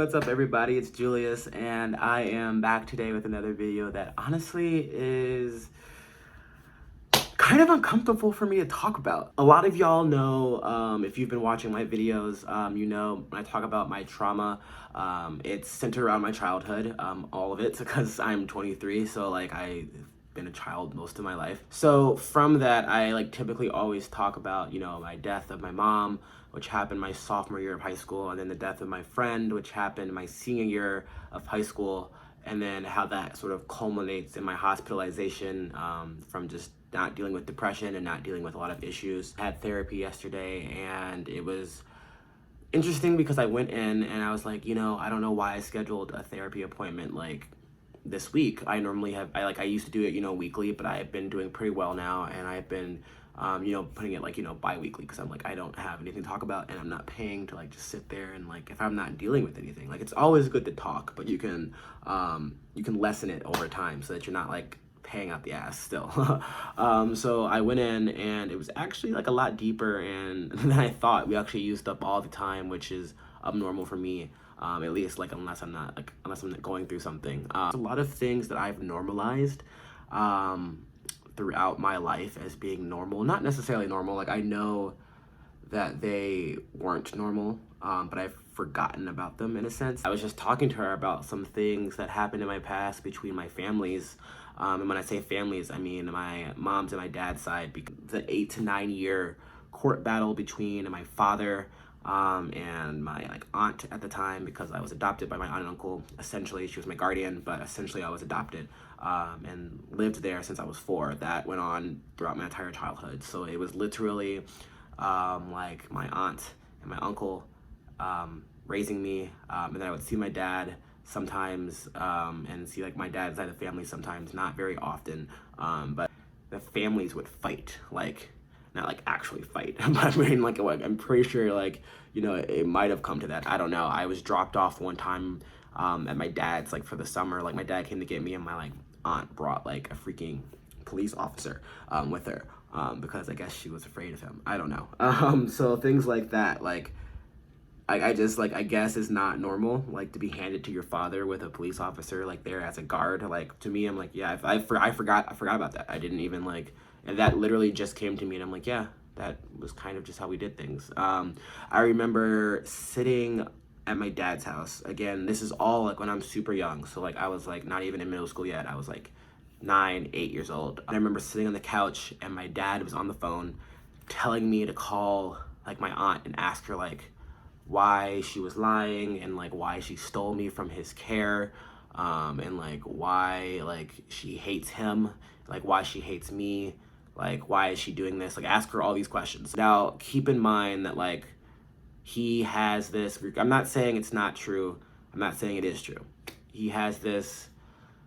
what's up everybody? It's Julius and I am back today with another video that honestly is kind of uncomfortable for me to talk about. A lot of y'all know, if you've been watching my videos, you know when I talk about my trauma, it's centered around my childhood, all of it, because I'm 23, so like I've been a child most of my life. So from that, I like typically always talk about, you know, my death of my mom, which happened my sophomore year of high school, and then the death of my friend, which happened my senior year of high school, and then how that sort of culminates in my hospitalization from just not dealing with depression and not dealing with a lot of issues. I had therapy yesterday, and it was interesting because I went in and I was like, you know, I don't know why I scheduled a therapy appointment like this week. I normally have, I used to do it, you know, weekly, but I've been doing pretty well now, and I've been you know, putting it like, you know, bi-weekly, because I'm like, I don't have anything to talk about, and I'm not paying to like just sit there and like, if I'm not dealing with anything, like it's always good to talk, but you can lessen it over time so that you're not like paying out the ass still. So I went in and it was actually like a lot deeper and than I thought. We actually used up all the time, which is abnormal for me. At least like unless I'm not going through something. A lot of things that I've normalized throughout my life as being normal, not necessarily normal. Like I know that they weren't normal, but I've forgotten about them in a sense. I was just talking to her about some things that happened in my past between my families. And when I say families, I mean my mom's and my dad's side, because the 8 to 9 year court battle between my father and my like aunt at the time, because I was adopted by my aunt and uncle. Essentially, she was my guardian, but essentially I was adopted and lived there since I was 4. That went on throughout my entire childhood. So it was literally like my aunt and my uncle raising me, and then I would see my dad sometimes and see like my dad's side of the family sometimes, not very often, but the families would fight, like not like actually fight, but I mean like I'm pretty sure like, you know, it might have come to that. I don't know. I was dropped off one time at my dad's like for the summer. Like my dad came to get me, and my like aunt brought like a freaking police officer with her because I guess she was afraid of him. I don't know. So things like that, like I just like, I guess is not normal, like to be handed to your father with a police officer like there as a guard. Like to me, I'm like, yeah, I forgot about that. I didn't even like, and that literally just came to me, and I'm like, yeah, that was kind of just how we did things. I remember sitting at my dad's house. Again, this is all like when I'm super young, so like I was like not even in middle school yet. I was like 9, 8 years old. I remember sitting on the couch, and my dad was on the phone telling me to call like my aunt and ask her like why she was lying, and like why she stole me from his care, and like why like she hates him, like why she hates me, like why is she doing this, like ask her all these questions. Now keep in mind that like he has this, I'm not saying it's not true, I'm not saying it is true, he has this,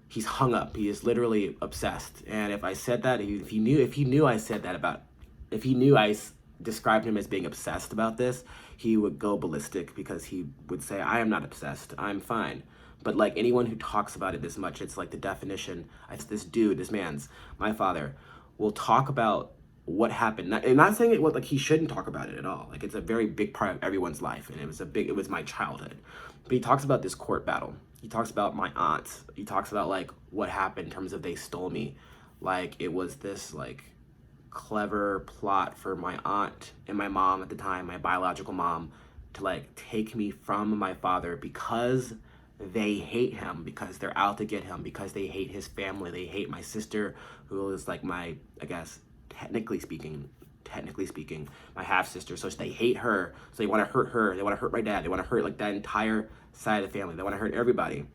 he's hung up, he is literally obsessed. And if I said that, if he knew I said that about, if he knew I described him as being obsessed about this, he would go ballistic, because he would say, I am not obsessed, I'm fine. But like anyone who talks about it this much, it's like the definition. This dude, this man's, my father, will talk about what happened. And not saying it was like he shouldn't talk about it at all. Like it's a very big part of everyone's life, and it was my childhood. But he talks about this court battle. He talks about my aunt. He talks about like what happened in terms of they stole me. Like it was this like clever plot for my aunt and my mom at the time, my biological mom, to like take me from my father because they hate him, because they're out to get him, because they hate his family. They hate my sister, who is like my, I guess, technically speaking, my half sister. So they hate her. So they want to hurt her. They want to hurt my dad. They want to hurt like that entire side of the family. They want to hurt everybody.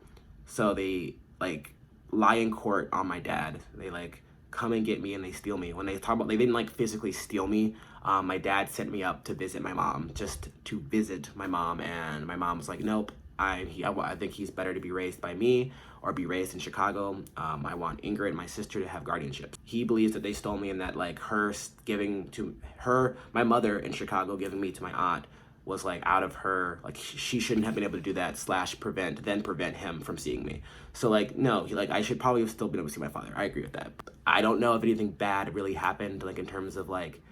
So they like lie in court on my dad. They like come and get me, and they steal me. When they talk about, they didn't like physically steal me. My dad sent me up to visit my mom, just to visit my mom, and my mom was like, nope, I think he's better to be raised by me or be raised in Chicago. I want Ingrid, my sister, to have guardianship. He believes that they stole me, and that like her giving to her, my mother in Chicago, giving me to my aunt was like out of her, like she shouldn't have been able to do that / prevent him from seeing me. So like, no, like I should probably have still been able to see my father. I agree with that. I don't know if anything bad really happened, like in terms of like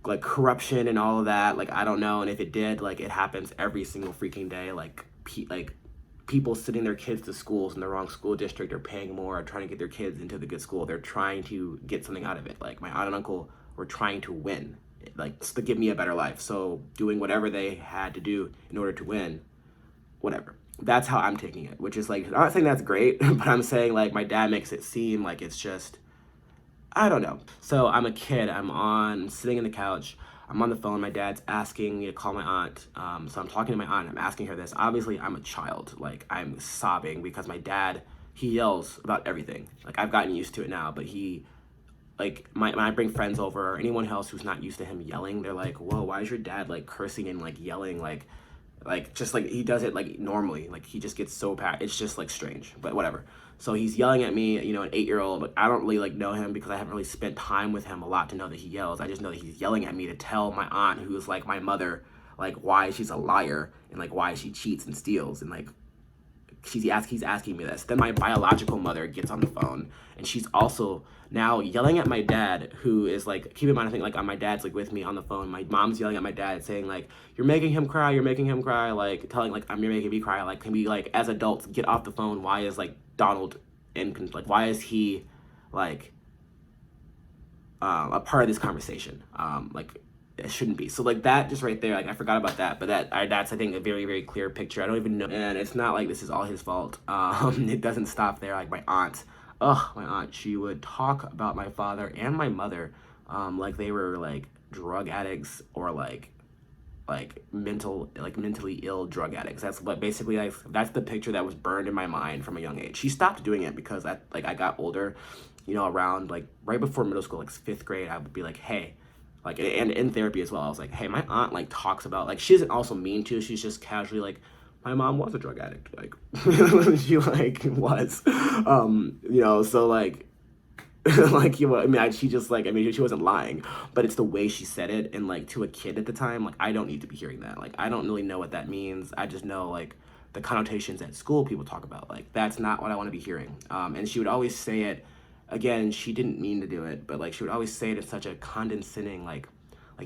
like corruption and all of that. Like I don't know, and if it did, like it happens every single freaking day. Like people sending their kids to schools in the wrong school district or paying more or trying to get their kids into the good school. They're trying to get something out of it. Like my aunt and uncle were trying to win, like to give me a better life. So doing whatever they had to do in order to win, whatever. That's how I'm taking it, which is like, I'm not saying that's great, but I'm saying like my dad makes it seem like it's just, I don't know. So I'm a kid. I'm sitting in the couch. I'm on the phone. My dad's asking me to call my aunt. So I'm talking to my aunt. I'm asking her this. Obviously, I'm a child. Like I'm sobbing because my dad, he yells about everything. Like I've gotten used to it now, but he, like when I bring friends over or anyone else who's not used to him yelling, they're like, "Whoa, why is your dad like cursing and like yelling like just like he does it like normally, like he just gets so it's just like strange, but whatever." So he's yelling at me, you know, an 8-year-old, but I don't really like know him because I haven't really spent time with him a lot to know that he yells. I just know that he's yelling at me to tell my aunt, who's like my mother, like why she's a liar and like why she cheats and steals, and like he's asking me this. Then my biological mother gets on the phone and she's also now yelling at my dad, who is like, keep in mind, I think like my dad's like with me on the phone. My mom's yelling at my dad saying like, you're making him cry, like telling like, you're making me cry. Like, can we like as adults get off the phone? Why is like Donald like why is he like a part of this conversation? Like it shouldn't be. So like that just right there, like I forgot about that, but that's I think a very, very clear picture. I don't even know, and it's not like this is all his fault. It doesn't stop there. Like my aunt, she would talk about my father and my mother like they were like drug addicts or like mentally ill drug addicts. That's what basically that's the picture that was burned in my mind from a young age. She stopped doing it because I got older, you know, around like right before middle school, like 5th grade. I would be like, hey, like, and in therapy as well, I was like, hey, my aunt like talks about, like, she isn't also mean to, she's just casually like, my mom was a drug addict, like she like was, you know, so like like, you know, I mean, she just like, I mean, she wasn't lying, but it's the way she said it, and like to a kid at the time, like I don't need to be hearing that. Like I don't really know what that means. I just know like the connotations at school people talk about. Like that's not what I want to be hearing. And she would always say it. Again, she didn't mean to do it, but like she would always say it in such a condescending, like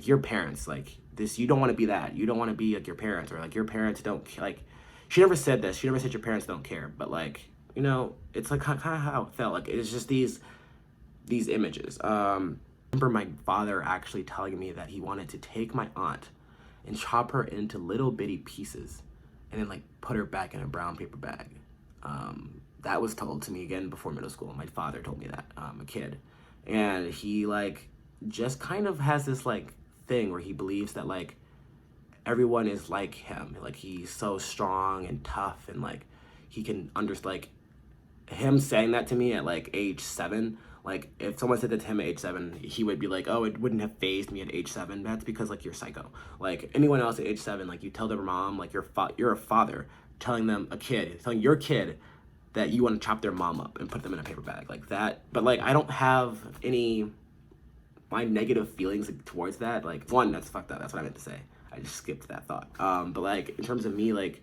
your parents, like this, you don't want to be that. You don't want to be like your parents, or like your parents don't like. She never said this. She never said your parents don't care, but like, you know, it's like kind of how it felt. Like it's just these images. I remember my father actually telling me that he wanted to take my aunt and chop her into little bitty pieces and then like put her back in a brown paper bag. That was told to me again before middle school. My father told me that, a kid. And he like just kind of has this like thing where he believes that like everyone is like him. Like he's so strong and tough, and like he can like him saying that to me at like age 7, like if someone said that to him at age 7, he would be like, oh, it wouldn't have phased me at age 7. That's because like you're psycho. Like anyone else at age 7, like you tell their mom, like you're a father telling your kid that you want to chop their mom up and put them in a paper bag like that. But like I don't have any my negative feelings towards that. Like one, that's fucked up. That's what I meant to say. I just skipped that thought. But like in terms of me, like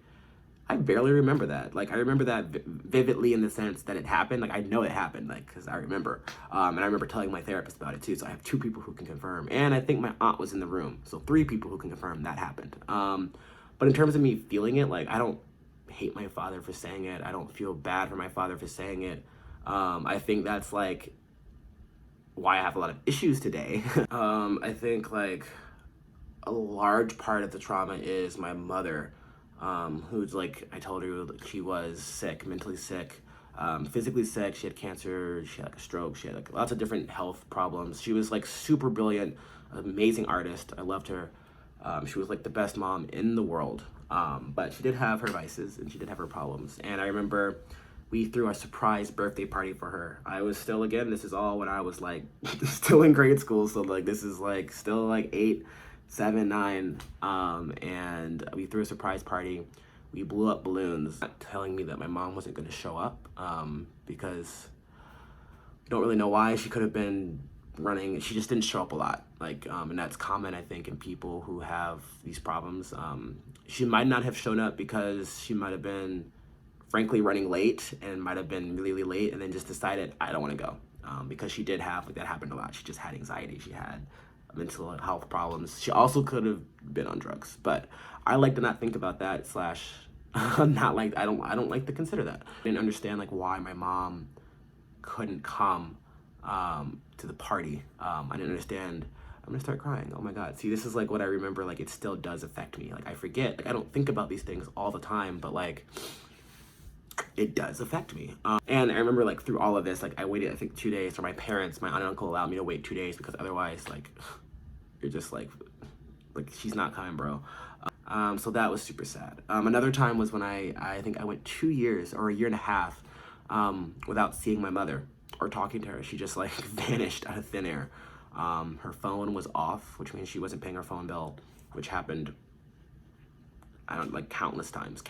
I barely remember that. Like I remember that vividly in the sense that it happened. Like I know it happened, like because I remember. And I remember telling my therapist about it too. So I have 2 people who can confirm, and I think my aunt was in the room. So 3 people who can confirm that happened. But in terms of me feeling it, like I don't hate my father for saying it. I don't feel bad for my father for saying it. I think that's like why I have a lot of issues today. I think like a large part of the trauma is my mother, who's like, I told her she was sick, mentally sick, physically sick. She had cancer, she had like a stroke, she had like lots of different health problems. She was like super brilliant, amazing artist. I loved her. She was like the best mom in the world. But she did have her vices and she did have her problems. And I remember we threw a surprise birthday party for her. I was still, again, this is all when I was like still in grade school. So like this is like still like 8, 7, 9. And we threw a surprise party. We blew up balloons, telling me that my mom wasn't going to show up because I don't really know why. She could have been running. She just didn't show up a lot. Like, and that's common, I think, in people who have these problems. She might not have shown up because she might have been, frankly, running late and might have been really, really late, and then just decided, I don't want to go. Because she did have, like, that happened a lot. She just had anxiety. She had mental health problems. She also could have been on drugs, but I like to not think about that. Slash, not like I don't like to consider that. I didn't understand like why my mom couldn't come to the party. I didn't understand. I'm gonna start crying. Oh my God. See, this is like what I remember. Like it still does affect me. Like I forget. Like I don't think about these things all the time, but like it does affect me. And I remember like through all of this, like I waited I think 2 days for my parents. My aunt and uncle allowed me to wait 2 days because otherwise like you're just like she's not coming, bro. So that was super sad. Another time was when I think I went 2 years or a year and a half without seeing my mother or talking to her. She just like vanished out of thin air. Her phone was off, which means she wasn't paying her phone bill, which happened, I don't like countless times,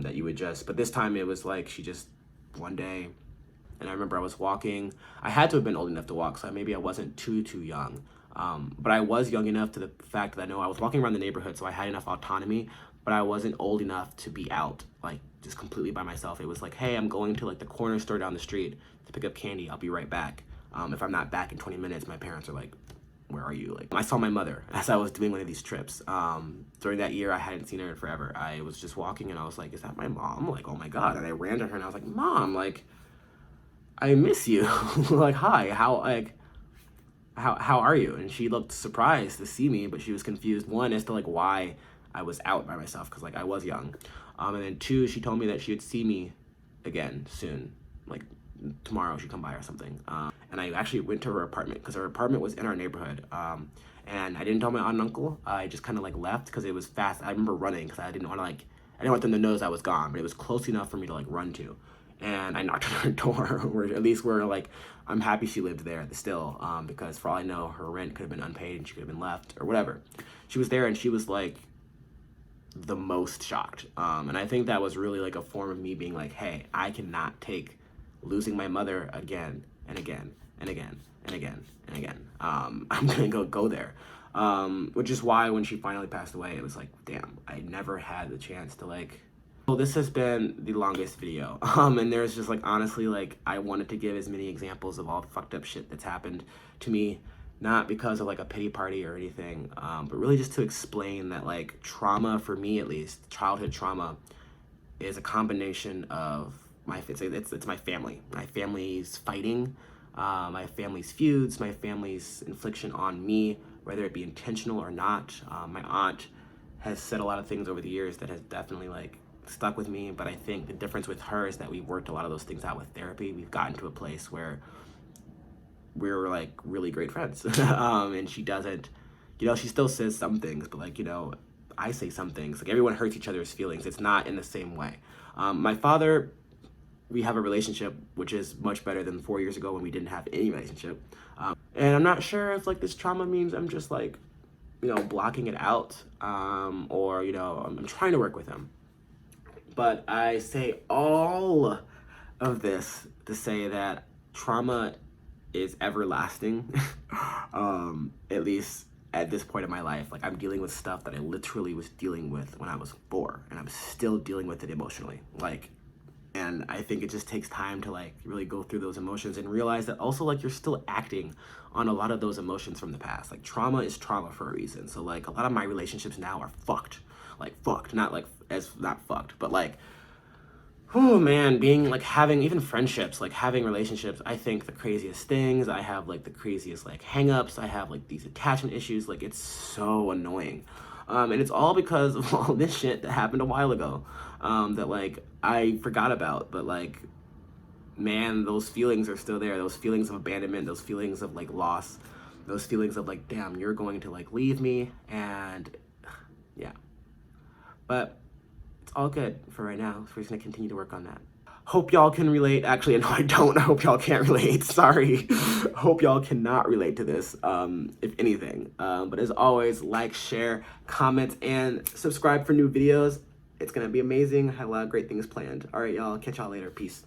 that you would just, but this time it was like she just one day, and I remember I was walking. I had to have been old enough to walk, so maybe I wasn't too young, but I was young enough to the fact that I know I was walking around the neighborhood, so I had enough autonomy, but I wasn't old enough to be out like just completely by myself. It was like, hey, I'm going to like the corner store down the street to pick up candy. I'll be right back. If I'm not back in 20 minutes, my parents are like, where are you? Like, I saw my mother as I was doing one of these trips. During that year, I hadn't seen her in forever. I was just walking and I was like, is that my mom? Like, oh my God. And I ran to her and I was like, Mom, like, I miss you. Like, hi, how are you? And she looked surprised to see me, but she was confused, one, as to like why I was out by myself, because like I was young. And then two, she told me that she would see me again soon, like tomorrow she'd come by or something. And I actually went to her apartment because her apartment was in our neighborhood. And I didn't tell my aunt and uncle. I just kind of like left because it was fast. I remember running because I didn't want them to know I was gone, but it was close enough for me to like run to. And I knocked on her door, or at least where like, I'm happy she lived there still, because for all I know, her rent could have been unpaid and she could have been left or whatever. She was there and she was like the most shocked. And I think that was really like a form of me being like, hey, I cannot take losing my mother again and again and again and again and again. I'm gonna go there. Which is why when she finally passed away, it was like, damn, I never had the chance to like, well, this has been the longest video. And there's just like, honestly, like I wanted to give as many examples of all the fucked up shit that's happened to me, not because of like a pity party or anything, but really just to explain that like trauma, for me at least, childhood trauma is a combination of it's my family. My family's fighting, my family's feuds, my family's infliction on me, whether it be intentional or not. My aunt has said a lot of things over the years that has definitely like stuck with me, but I think the difference with her is that we worked a lot of those things out with therapy. We've gotten to a place where we're like really great friends. And she doesn't, she still says some things, but like, I say some things. Like everyone hurts each other's feelings. It's not in the same way. My father, we have a relationship which is much better than 4 years ago when we didn't have any relationship. And I'm not sure if like this trauma means I'm just like, blocking it out, or, I'm trying to work with him. But I say all of this to say that trauma is everlasting, at least at this point in my life. Like I'm dealing with stuff that I literally was dealing with when I was 4, and I'm still dealing with it emotionally. And I think it just takes time to like really go through those emotions and realize that also like you're still acting on a lot of those emotions from the past. Like trauma is trauma for a reason. So like a lot of my relationships now are fucked. Like fucked, not like as not fucked, but like, oh man, being like having even friendships, like having relationships, I think the craziest things. I have like the craziest like hangups. I have like these attachment issues. Like it's so annoying. And it's all because of all this shit that happened a while ago, that like I forgot about, but like, man, those feelings are still there. Those feelings of abandonment, those feelings of like loss, those feelings of like, damn, you're going to like leave me, and yeah. But it's all good for right now. So we're just gonna continue to work on that. Hope y'all can relate. Actually, no, I don't. I hope y'all can't relate. Sorry. Hope y'all cannot relate to this, if anything. But as always, like, share, comment, and subscribe for new videos. It's gonna be amazing. I have a lot of great things planned. All right, y'all. Catch y'all later. Peace.